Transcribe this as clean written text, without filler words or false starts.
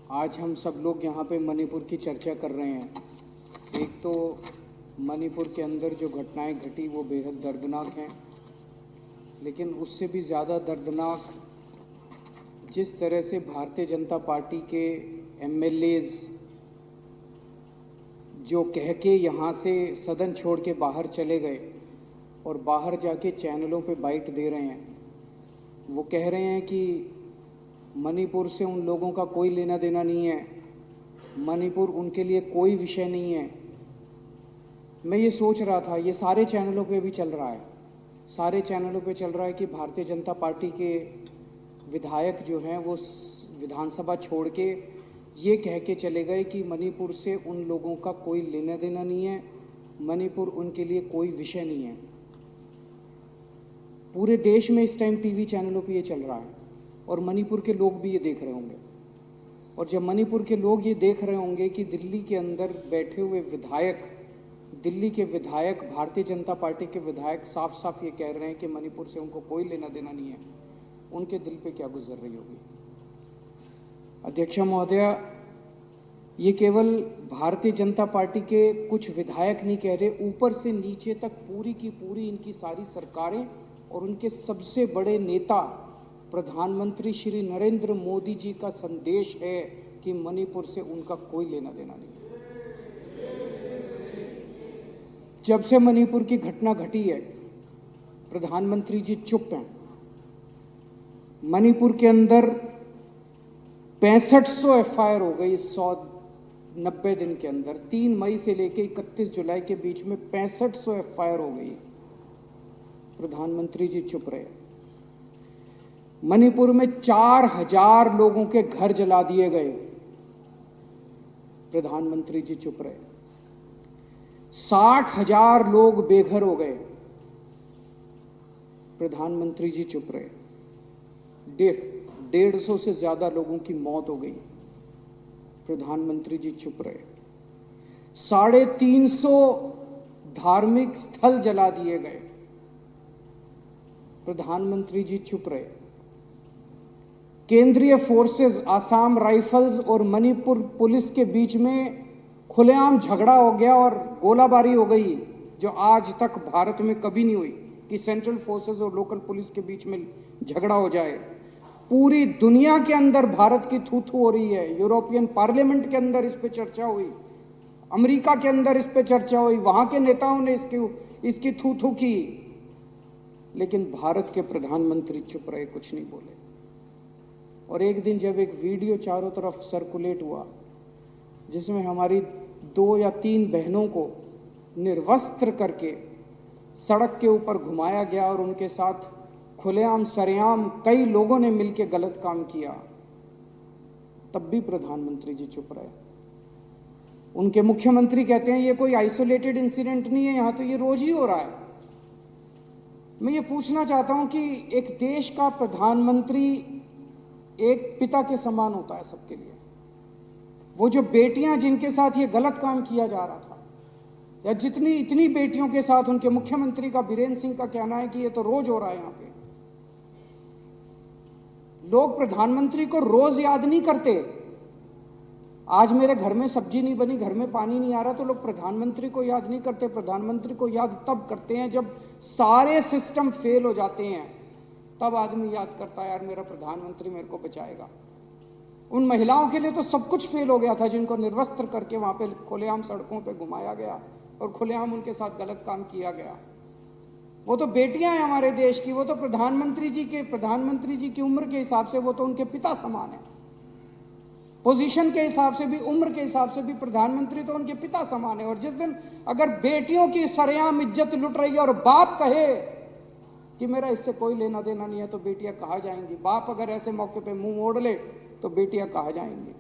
आज हम सब लोग यहाँ पे मणिपुर की चर्चा कर रहे हैं। एक तो मणिपुर के अंदर जो घटनाएं घटी वो बेहद दर्दनाक हैं, लेकिन उससे भी ज़्यादा दर्दनाक जिस तरह से भारतीय जनता पार्टी के एमएलएज जो कह के यहाँ से सदन छोड़ के बाहर चले गए और बाहर जाके चैनलों पे बाइट दे रहे हैं। वो कह रहे हैं कि मणिपुर से उन लोगों का कोई लेना देना नहीं है, मणिपुर उनके लिए कोई विषय नहीं है। मैं ये सोच रहा था, ये सारे चैनलों पे भी चल रहा है, सारे चैनलों पे चल रहा है कि भारतीय जनता पार्टी के विधायक जो हैं वो विधानसभा छोड़ के ये कह के चले गए कि मणिपुर से उन लोगों का कोई लेना देना नहीं है, मणिपुर उनके लिए कोई विषय नहीं है। पूरे देश में इस टाइम टीवी चैनलों पे ये चल रहा है और मणिपुर के लोग भी ये देख रहे होंगे। और जब मणिपुर के लोग ये देख रहे होंगे कि दिल्ली के अंदर बैठे हुए विधायक, दिल्ली के विधायक, भारतीय जनता पार्टी के विधायक साफ साफ ये कह रहे हैं कि मणिपुर से उनको कोई लेना देना नहीं है, उनके दिल पे क्या गुजर रही होगी। अध्यक्ष महोदया, ये केवल भारतीय जनता पार्टी के कुछ विधायक नहीं कह रहे, ऊपर से नीचे तक पूरी की पूरी इनकी सारी सरकारें और उनके सबसे बड़े नेता प्रधानमंत्री श्री नरेंद्र मोदी जी का संदेश है कि मणिपुर से उनका कोई लेना देना नहीं। जब से मणिपुर की घटना घटी है, प्रधानमंत्री जी चुप हैं। मणिपुर के अंदर 6500 एफआईआर हो गई 190 दिन के अंदर। 3 मई से लेकर 31 जुलाई के बीच में 6500 एफआईआर हो गई। प्रधानमंत्री जी चुप रहे। मणिपुर में 4000 लोगों के घर जला दिए गए, प्रधानमंत्री जी चुप रहे। 60,000 लोग बेघर हो गए, प्रधानमंत्री जी चुप रहे। 150 से ज्यादा लोगों की मौत हो गई, प्रधानमंत्री जी चुप रहे। 350 धार्मिक स्थल जला दिए गए, प्रधानमंत्री जी चुप रहे। केंद्रीय फोर्सेस, आसाम राइफल्स और मणिपुर पुलिस के बीच में खुलेआम झगड़ा हो गया और गोलाबारी हो गई, जो आज तक भारत में कभी नहीं हुई कि सेंट्रल फोर्सेस और लोकल पुलिस के बीच में झगड़ा हो जाए। पूरी दुनिया के अंदर भारत की थू थू हो रही है। यूरोपियन पार्लियामेंट के अंदर इस पे चर्चा हुई, अमेरिका के अंदर इस पे चर्चा हुई, वहां के नेताओं ने इसकी थू थू की, लेकिन भारत के प्रधानमंत्री चुप रहे, कुछ नहीं बोले। और एक दिन जब एक वीडियो चारों तरफ सर्कुलेट हुआ जिसमें हमारी 2 या 3 बहनों को निर्वस्त्र करके सड़क के ऊपर घुमाया गया और उनके साथ खुलेआम सरेआम कई लोगों ने मिलकर गलत काम किया, तब भी प्रधानमंत्री जी चुप रहे। उनके मुख्यमंत्री कहते हैं ये कोई आइसोलेटेड इंसिडेंट नहीं है, यहां तो ये रोज ही हो रहा है। मैं ये पूछना चाहता हूं कि एक देश का प्रधानमंत्री एक पिता के समान होता है सबके लिए। वो जो बेटियां जिनके साथ ये गलत काम किया जा रहा था, या इतनी बेटियों के साथ उनके मुख्यमंत्री का, बीरेंद्र सिंह का कहना है कि ये तो रोज हो रहा है। यहाँ पे लोग प्रधानमंत्री को रोज याद नहीं करते। आज मेरे घर में सब्जी नहीं बनी, घर में पानी नहीं आ रहा, तो लोग प्रधानमंत्री को याद नहीं करते। प्रधानमंत्री को याद तब करते हैं जब सारे सिस्टम फेल हो जाते हैं, तब आदमी याद करता है यार मेरा प्रधानमंत्री मेरे को बचाएगा। उन महिलाओं के लिए तो सब कुछ फेल हो गया था जिनको निर्वस्त्र करके वहां पे खुलेआम सड़कों पे घुमाया गया और खुलेआम उनके साथ गलत काम किया गया। वो तो बेटियां हैं हमारे देश की, वो तो प्रधानमंत्री जी की उम्र के हिसाब से वो तो उनके पिता समान है। पोजीशन के हिसाब से भी, उम्र के हिसाब से भी प्रधानमंत्री तो उनके पिता समान है। और जिस दिन अगर बेटियों की सरेआम इज्जत लुट रही है और बाप कहे कि मेरा इससे कोई लेना देना नहीं है, तो बेटियां कहाँ जाएंगी। बाप अगर ऐसे मौके पे मुंह मोड़ ले तो बेटियां कहाँ जाएंगी।